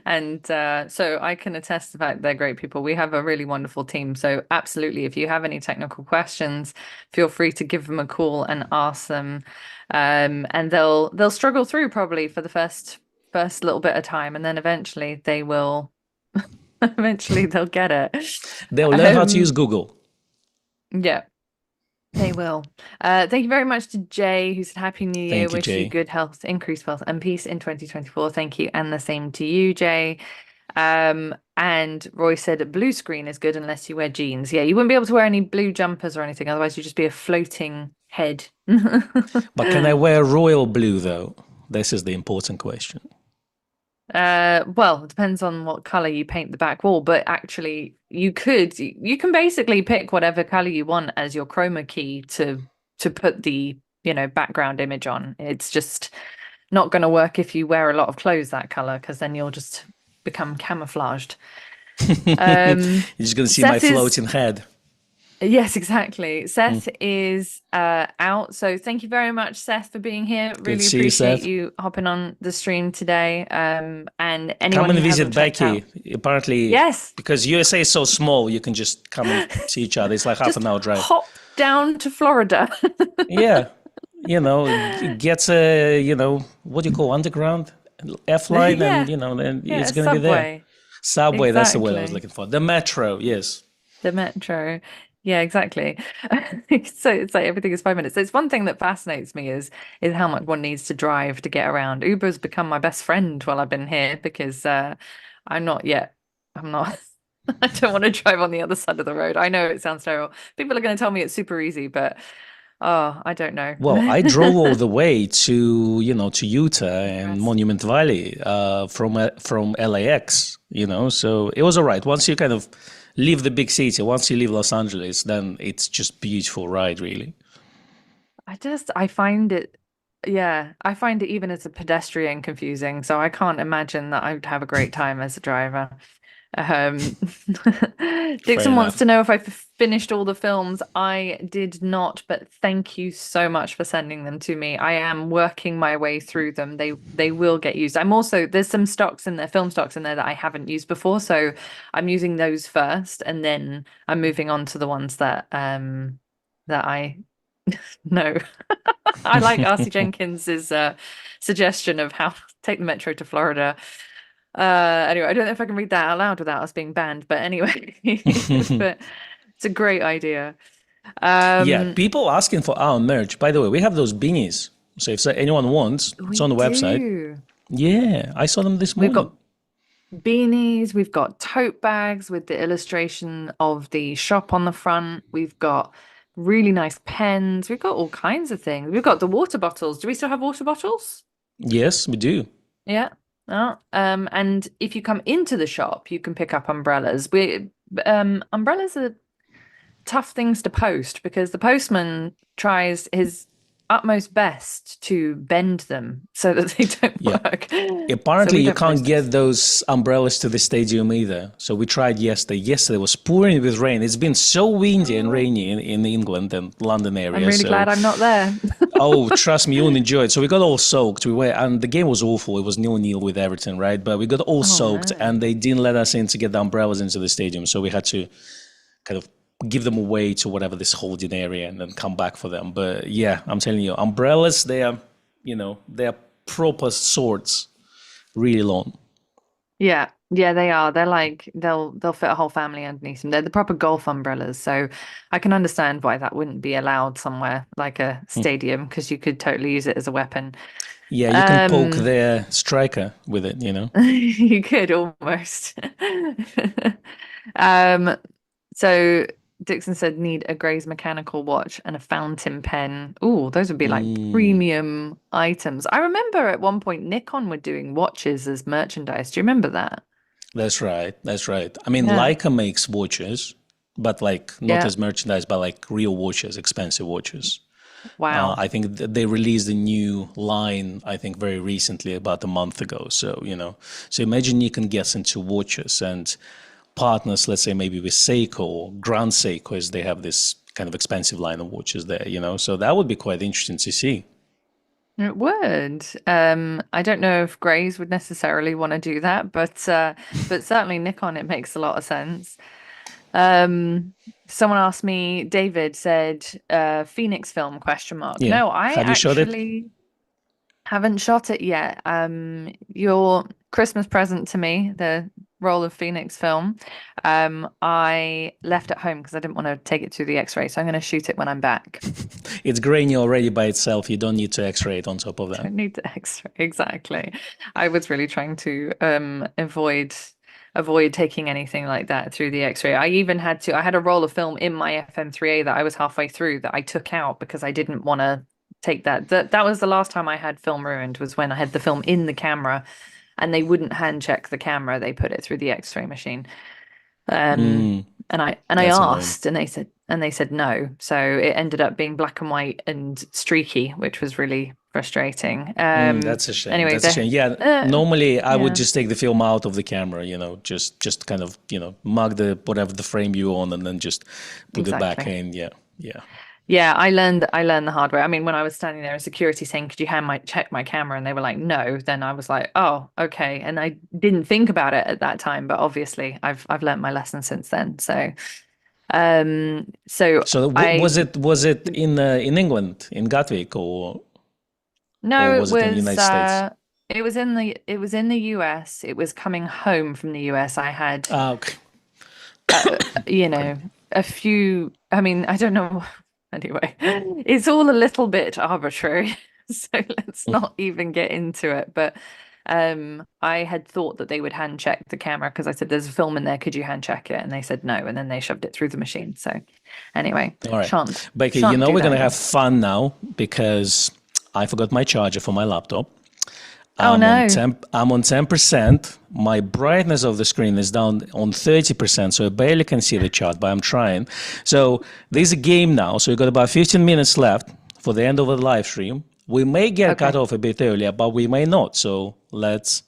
and so I can attest to the fact they're great people. We have a really wonderful team, so absolutely, if you have any technical questions, feel free to give them a call and ask them, and they'll struggle through probably for the first little bit of time, and then eventually they will they'll get it. They'll learn how to use Google. Yeah, they will. Thank you very much to Jay, who said Happy New Year. Wish you good health, increased wealth, and peace in 2024. Thank you, and the same to you, Jay. And Roy said blue screen is good unless you wear jeans. Yeah, you wouldn't be able to wear any blue jumpers or anything, otherwise you'd just be a floating head. But can I wear royal blue though? This is the important question. Well, it depends on what color you paint the back wall, but actually you can basically pick whatever color you want as your chroma key to put the background image on. It's just not going to work if you wear a lot of clothes that color, because then you'll just become camouflaged. You're just going to see my floating head. Yes, exactly. Seth is out. So thank you very much, Seth, for being here. Really appreciate you hopping on the stream today. And anyone come and visit Becky. Apparently, yes, because USA is so small, you can just come and see each other. It's like half an hour drive. Hop down to Florida. Yeah, get a what do you call underground F line, and then it's going to be there. Subway. Exactly. That's the word I was looking for. The metro. Yes. The metro. Yeah, exactly. So it's like everything is 5 minutes. So it's one thing that fascinates me is how much one needs to drive to get around. Uber's become my best friend while I've been here, because I'm not I don't want to drive on the other side of the road. I know it sounds terrible. People are going to tell me it's super easy, but I don't know. Well, I drove all the way to Utah and Monument Valley from LAX, so it was all right. Once you kind of leave the big city, once you leave Los Angeles, then it's just beautiful ride, really. I find it even as a pedestrian confusing, so I can't imagine that I would have a great time as a driver. Dixon wants to know if I finished all the films. I did not, but thank you so much for sending them to me. I am working my way through them. They will get used. There's some stocks in there, film stocks in there that I haven't used before, so I'm using those first, and then I'm moving on to the ones that I know. I like R.C. Jenkins's suggestion of how to take the metro to Florida. Anyway, I don't know if I can read that out loud without us being banned, but anyway, but it's a great idea. Yeah, Um, people asking for our merch. By the way, we have those beanies. So if anyone wants, it's we on the website. do. Yeah, I saw them this We've morning. got beanies, we've got tote bags with the illustration of the shop on the front. We've got really nice pens. We've got all kinds of things. We've got the water bottles. Do we still have water bottles? Yes, we do. Yeah. Oh, and if you come into the shop, you can pick up umbrellas. Umbrellas are tough things to post because the postman tries his utmost best to bend them so that they don't Yeah. work. So Apparently, we you don't can't post get those umbrellas to the stadium either. So we tried yesterday. Yesterday was pouring with rain. It's been so windy and rainy in England and London area. I'm really So, glad I'm not there. oh, trust me, you'll enjoy it. So we got all soaked. And the game was awful. It was 0-0 with Everton, right? But we got all soaked, no. and they didn't let us in to get the umbrellas into the stadium. So we had to kind of give them away to whatever this holding area and then come back for them. But yeah, I'm telling you, umbrellas, they're proper swords, really long. Yeah, they are. They're like they'll fit a whole family underneath them. They're the proper golf umbrellas, so I can understand why that wouldn't be allowed somewhere like a stadium because you could totally use it as a weapon. Yeah, you can poke their striker with it, You could almost. So Dixon said need a Gray's mechanical watch and a fountain pen. Oh, those would be like premium items. I remember at one point Nikon were doing watches as merchandise. Do you remember that? That's right. That's right. I mean, Yeah. Leica makes watches, but like not as merchandise, but like real watches, expensive watches. Wow. I think they released a new line, I think very recently, about a month ago. So, so imagine Nikon gets into watches and partners, let's say maybe with Seiko or Grand Seiko, as they have this kind of expensive line of watches there, so that would be quite interesting to see. It would. I don't know if Grays would necessarily want to do that, but certainly Nikon, it makes a lot of sense. Someone asked me, David said, Phoenix film, question mark. Yeah. No, I Have you shot it? actually haven't shot it yet. Your Christmas present to me, the roll of Phoenix film, I left at home because I didn't want to take it through the X-ray, so I'm going to shoot it when I'm back. It's grainy already by itself. You don't need to X-ray it on top of that. Don't need to X-ray, exactly. I was really trying to avoid taking anything like that through the X-ray. I had a roll of film in my FM3A that I was halfway through that I took out because I didn't want to take that. That was the last time I had film ruined, was when I had the film in the camera and they wouldn't hand check the camera. They put it through the X-ray machine. And I asked annoying. and they said no. So it ended up being black and white and streaky, which was really frustrating. That's a shame. Anyway, that's a shame. Yeah, normally I would just take the film out of the camera, just kind of, mark the whatever the frame you're on and then just put it back in. Yeah. Yeah, I learned the hard way. I mean, when I was standing there in security saying, "Could you check my camera?" and they were like, "No," then I was like, "Oh, okay." And I didn't think about it at that time, but obviously I've learned my lesson since then. So, was it in England, in Gatwick, or was it in the United States? It was in the US. It was coming home from the US. I had Okay. a few. I mean, I don't know. Anyway, it's all a little bit arbitrary, so let's not even get into it. But I had thought that they would hand check the camera because I said, "There's a film in there. Could you hand check it?" And they said no, and then they shoved it through the machine. So anyway, all right, Becky, we're going to have fun now because I forgot my charger for my laptop. I'm on 10%. My brightness of the screen is down on 30%, so I barely can see the chart, but I'm trying. So there's a game now. So we've got about 15 minutes left for the end of the live stream. We may get cut off a bit earlier, but we may not. So let's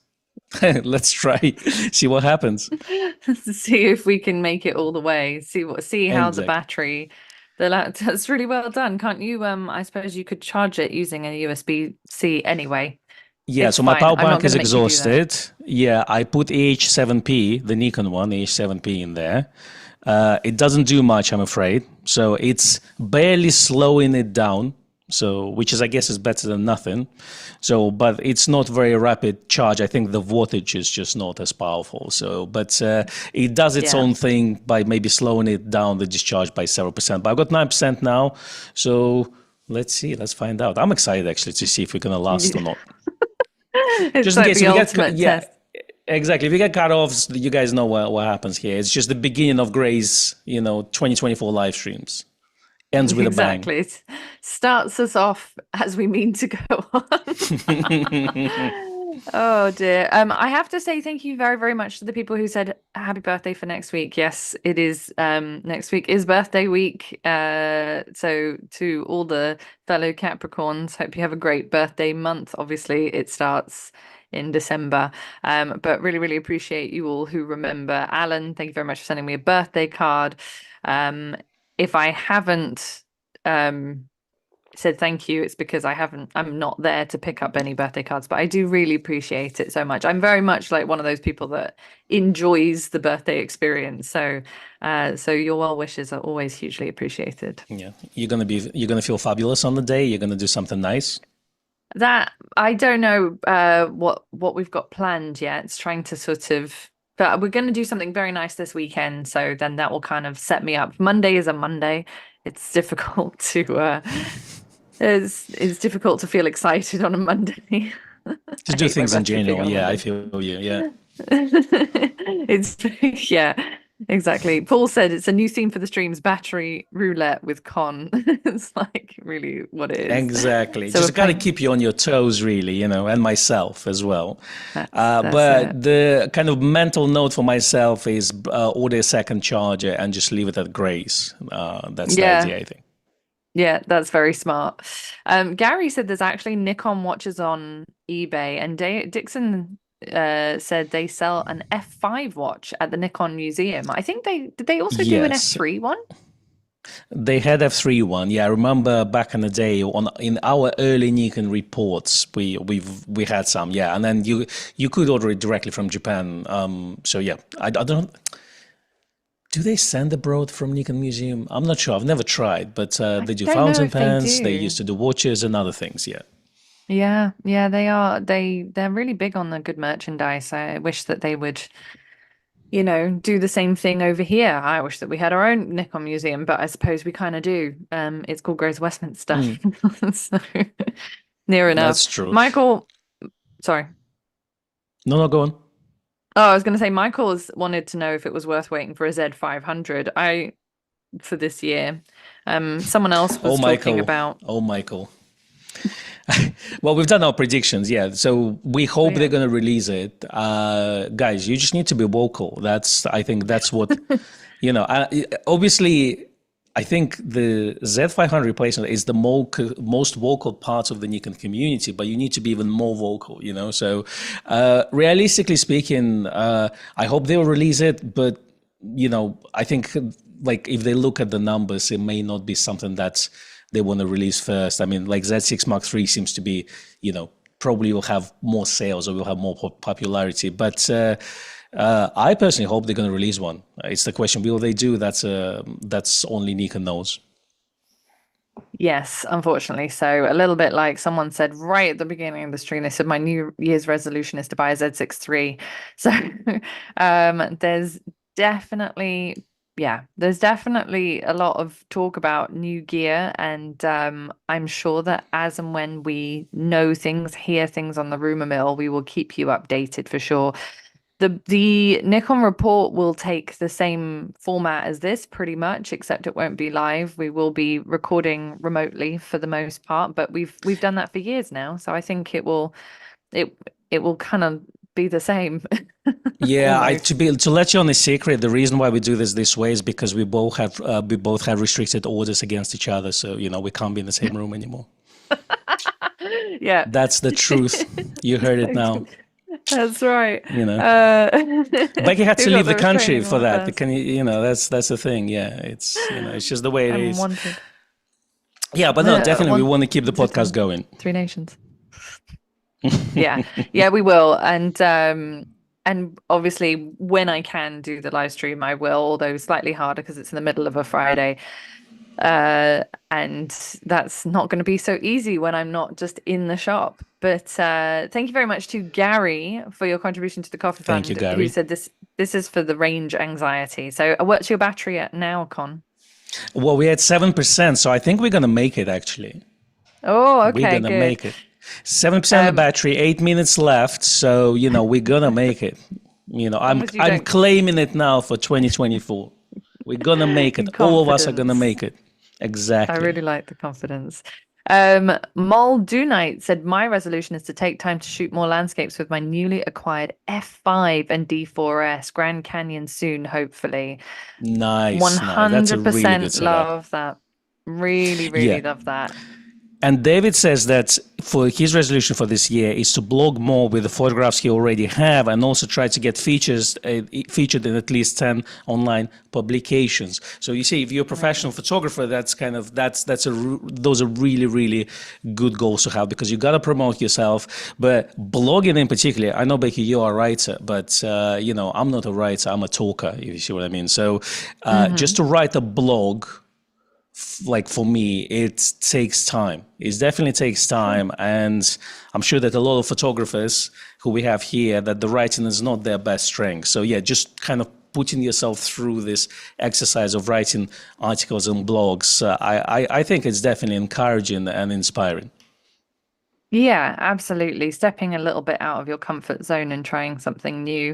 try, see what happens. See if we can make it all the way. See how the battery. That's really well done. Can't you? I suppose you could charge it using a USB-C anyway. Yeah, so my power bank is exhausted. Yeah, I put AH7P, the Nikon one, AH7P in there. It doesn't do much, I'm afraid. So it's barely slowing it down So, which is, I guess, is better than nothing. So, but it's not very rapid charge. I think the wattage is just not as powerful. So, but it does its own thing by maybe slowing it down, the discharge by several percent. But I've got 9% now. So let's see. Let's find out. I'm excited actually to see if we're going to last or not. It's Just like in case the we ultimate get, test. Exactly. If we get cut off, you guys know what happens here. It's just the beginning of Gray's, 2024 live streams. Ends with a bang. Exactly. It starts us off as we mean to go on. Oh dear. I have to say thank you very, very much to the people who said happy birthday for next week. Yes, it is. Next week is birthday week. So to all the fellow Capricorns, hope you have a great birthday month. Obviously, it starts in December. But really, really appreciate you all who remember. Alan, thank you very much for sending me a birthday card. If I haven't said thank you, it's because I'm not there to pick up any birthday cards, but I do really appreciate it so much. I'm very much like one of those people that enjoys the birthday experience. So your well wishes are always hugely appreciated. Yeah. You're gonna feel fabulous on the day. You're gonna do something nice. That I don't know what we've got planned yet. It's trying to sort of, but we're going to do something very nice this weekend. So then that will kind of set me up. Monday is a Monday. It's difficult to it's difficult to feel excited on a Monday. Just do things in general. Yeah, I feel you. Yeah. It's yeah, exactly. Paul said it's a new theme for the streams, battery roulette with Kon. It's like really what it is. Exactly. So just got to keep you on your toes, really, and myself as well. That's but the kind of mental note for myself is order a second charger and just leave it at Grace. That's the idea, I think. Yeah, that's very smart. Gary said there's actually Nikon watches on eBay, and Dixon said they sell an F5 watch at the Nikon Museum. I think did they also do an F3 one? They had F3 one. Yeah, I remember back in the day in our early Nikon reports, we had some. Yeah, and then you could order it directly from Japan. So yeah, I don't. Do they send abroad from Nikon Museum? I'm not sure. I've never tried, but they do fountain pens. They used to do watches and other things. Yeah. Yeah, they are. They're really big on the good merchandise. I wish that they would, do the same thing over here. I wish that we had our own Nikon museum, but I suppose we kind of do. It's called Grace Westminster. So near enough. That's true. Michael, sorry. No, go on. Oh, I was going to say Michael wanted to know if it was worth waiting for a Z500 for this year. Someone else was talking about. Oh, Michael. Well, we've done our predictions, yeah. So we hope they're going to release it. Guys, you just need to be vocal. I think that's what, obviously, I think the Z500 replacement is the most vocal part of the Nikon community, but you need to be even more vocal, So realistically speaking, I hope they'll release it, but, I think like if they look at the numbers, it may not be something that they want to release first. I mean, like Z6 Mark III seems to be, probably will have more sales or will have more popularity. But I personally hope they're going to release one. It's the question, will they do? That's only Nikon knows. Yes, unfortunately. So a little bit like someone said right at the beginning of the stream, they said my New Year's resolution is to buy a Z6 III. So there's definitely a lot of talk about new gear, and I'm sure that as and when we know things, hear things on the rumor mill, we will keep you updated for sure. The Nikon report will take the same format as this pretty much, except it won't be live. We will be recording remotely for the most part, but we've done that for years now, so I think it will kind of be the same. Yeah, to let you on a secret, the reason why we do this way is because we both have restricted orders against each other, so we can't be in the same room anymore. Yeah, that's the truth. You heard it now. That's right. Becky had to leave the country for that. Can that's the thing. Yeah, it's it's just the way it is. Wanted. Yeah, but no, definitely we want to keep the podcast going. 3 Nations. Yeah, we will, and obviously when I can do the live stream, I will. Although slightly harder because it's in the middle of a Friday. And that's not going to be so easy when I'm not just in the shop. But thank you very much to Gary for your contribution to the Coffee Thank you, Fund, who Gary. said this is for the range anxiety. So what's your battery at now, Con? Well, we had 7%, so I think we're gonna make it actually. Oh, We're okay, gonna good. make it. 7% of the Um, battery, 8 minutes left, so we're gonna make it. as long as you I'm don't, claiming it now for 2024. We're gonna make it. in All of us are gonna confidence. make it. I Exactly. really like the confidence. Moldunite said, my resolution is to take time to shoot more landscapes with my newly acquired F5 and D4S. Grand Canyon soon, hopefully. Nice, nice. That's a really good 100% setup. love that. Really, Yeah. really love that. And David says that for his resolution for this year is to blog more with the photographs he already have, and also try to get featured in at least 10 online publications. So you see, if you're a professional photographer, those are really, really good goals to have, because you got to promote yourself. But blogging in particular, I know, Becky, you are a writer, but I'm not a writer. I'm a talker, if you see what I mean. So just to write a blog, like for me, it takes time. It definitely takes time, and I'm sure that a lot of photographers who we have here, that the writing is not their best strength. So yeah, just kind of putting yourself through this exercise of writing articles and blogs, I think it's definitely encouraging and inspiring. Yeah, absolutely. Stepping a little bit out of your comfort zone and trying something new,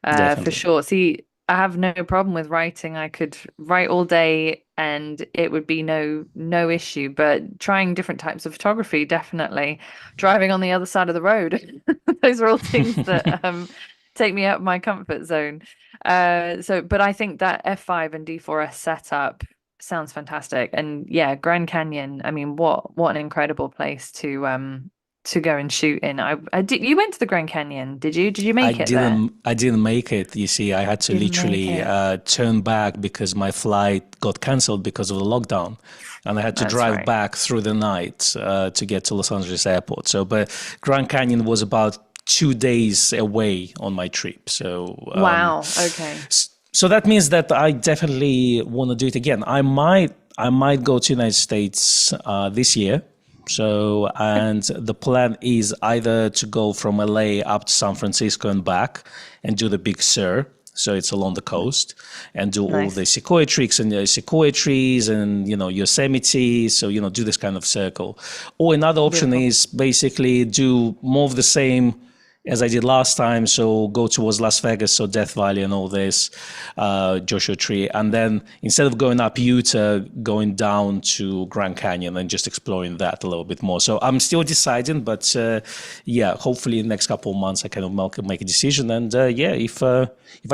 for Definitely. sure. See, I have no problem with writing. I could write all day and it would be no issue. But trying different types of photography, definitely. Driving on the other side of the road, those are all things that take me out of my comfort zone. But I think that F5 and D4S setup sounds fantastic. And yeah, Grand Canyon, I mean, what an incredible place to go and shoot in. I did, you went to the Grand Canyon, did you? Did you make it there? I didn't make it. You see, I had to Didn't make literally it. turn back because my flight got cancelled because of the lockdown, and I had to That's drive right. back through the night to get to Los Angeles airport. So, but Grand Canyon was about 2 days away on my trip. So, Wow. Okay. so that means that I definitely want to do it again. I might go to United States this year. So, and the plan is either to go from LA up to San Francisco and back and do the Big Sur. So it's along the coast, and do all the Nice. sequoia trees and sequoia trees and Yosemite. So do this kind of circle. Or another option Beautiful. is basically do more of the same as I did last time. So go towards Las Vegas, so Death Valley and all this, Joshua Tree. And then instead of going up Utah, going down to Grand Canyon and just exploring that a little bit more. So I'm still deciding, but yeah, hopefully in the next couple of months I kind of make a decision. And yeah, if I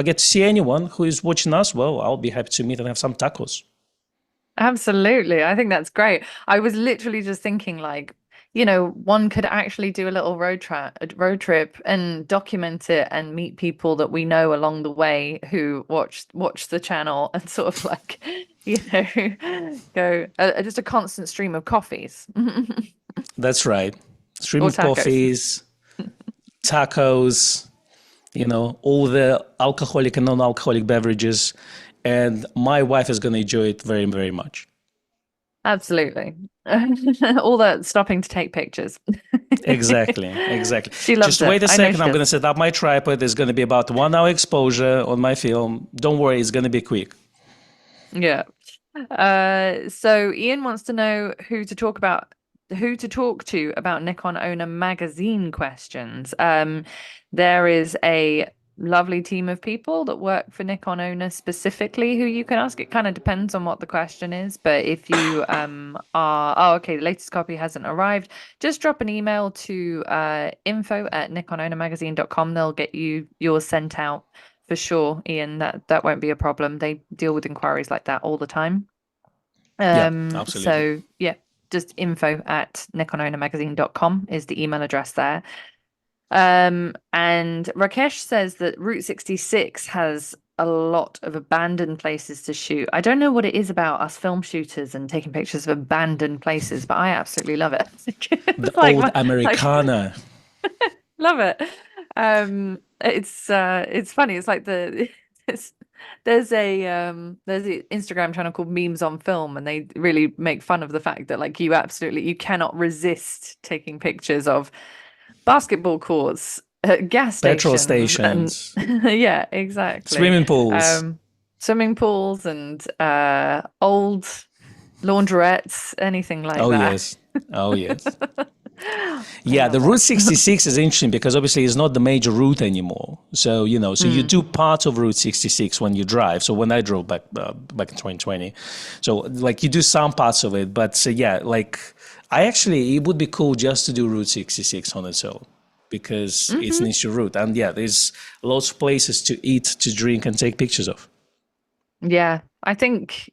get to see anyone who is watching us, well, I'll be happy to meet and have some tacos. Absolutely. I think that's great. I was literally just thinking like, one could actually do a little road trip and document it and meet people that we know along the way who watch the channel and sort of like, go just a constant stream of coffees That's right. Stream or of tacos. coffees, tacos, all the alcoholic and non-alcoholic beverages. And my wife is going to enjoy it very, very much. Absolutely. All that stopping to take pictures. Exactly, exactly. She Just loves it. wait a I know second. she I'm going to does. set up my tripod. There's going to be about 1 hour exposure on my film. Don't worry, it's going to be quick. Yeah. So Ian wants to know who to talk to about Nikon Owner magazine questions. There is a lovely team of people that work for Nikon Owner specifically who you can ask. It kind of depends on what the question is, but if you okay, the latest copy hasn't arrived, just drop an email to info@nikonownermagazine.com. They'll get you yours sent out for sure, Ian. That won't be a problem. They deal with inquiries like that all the time. Yeah, absolutely. So yeah, just info@nikonownermagazine.com is the email address there. And Rakesh says that Route 66 has a lot of abandoned places to shoot. I don't know what it is about us film shooters and taking pictures of abandoned places, but I absolutely love it. The It's like old like Americana. love it. It's funny. It's like there's an Instagram channel called Memes on Film, and they really make fun of the fact that like you cannot resist taking pictures of basketball courts, gas Petrol stations, and stations, yeah, exactly. swimming pools. Swimming pools and old laundrettes, anything like Oh, that. yes. Oh, yes. I Yeah, the love Route it. 66 is interesting because obviously it's not the major route anymore. So, so you do part of Route 66 when you drive. So when I drove back in 2020, so like you do some parts of it, but yeah, like it would be cool just to do Route 66 on its own because it's an issue route. And yeah, there's lots of places to eat, to drink, and take pictures of. Yeah, I think,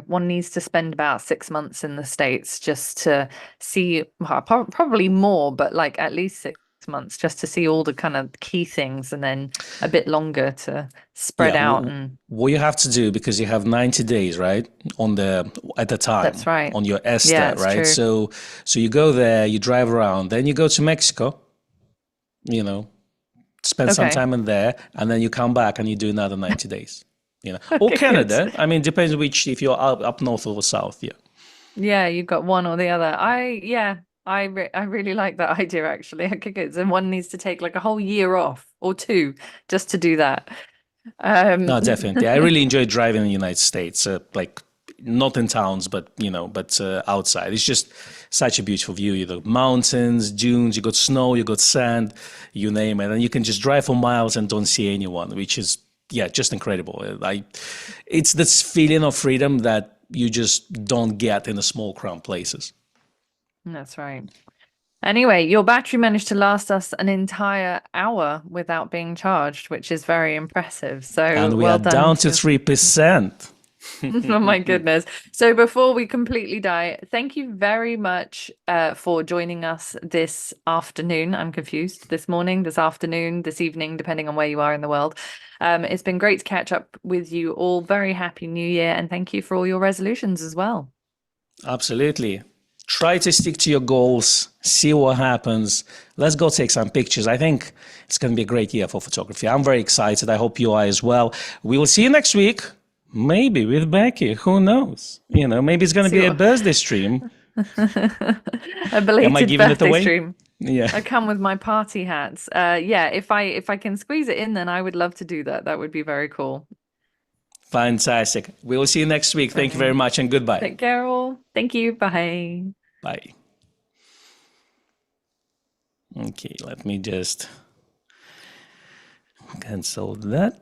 one needs to spend about 6 months in the States just to see, well, probably more, but like at least 6 months just to see all the kind of key things, and then a bit longer to spread Yeah, out. And what you have to do, because you have 90 days, right, at a time that's right. on your Yeah, ESTA, it's right? true. So you go there, you drive around, then you go to Mexico, spend some Okay. time in there, and then you come back and you do another 90 days, or Okay, good. Canada. I mean, depends if you're up north or south. Yeah. Yeah, you've got one or the other. I really like that idea actually. I think it's, and one needs to take like a whole year off or two just to do that. No, Um, definitely. I really enjoy driving in the United States, like not in towns, but outside. It's just such a beautiful view. You got mountains, dunes, you got snow, you got sand, you name it, and you can just drive for miles and don't see anyone, which is just incredible. It's this feeling of freedom that you just don't get in the small cramped places. That's right. Anyway, your battery managed to last us an entire hour without being charged, which is very impressive. So And we well are done down to 3%. Oh my goodness. So before we completely die, thank you very much for joining us this afternoon. I'm confused. This morning, this afternoon, this evening, depending on where you are in the world. It's been great to catch up with you all. Very happy New Year, and thank you for all your resolutions as well. Absolutely. Try to stick to your goals, see what happens. Let's go take some pictures. I think it's going to be a great year for photography. I'm very excited. I hope you are as well. We will see you next week. Maybe with Becky. Who knows? Maybe it's going to be a birthday stream. A belated birthday stream. Yeah. I come with my party hats. Yeah, if I can squeeze it in, then I would love to do that. That would be very cool. Fantastic. We will see you next week. Thank you very much and goodbye. Take care all. Thank you. Bye. Bye. Okay, let me just cancel that.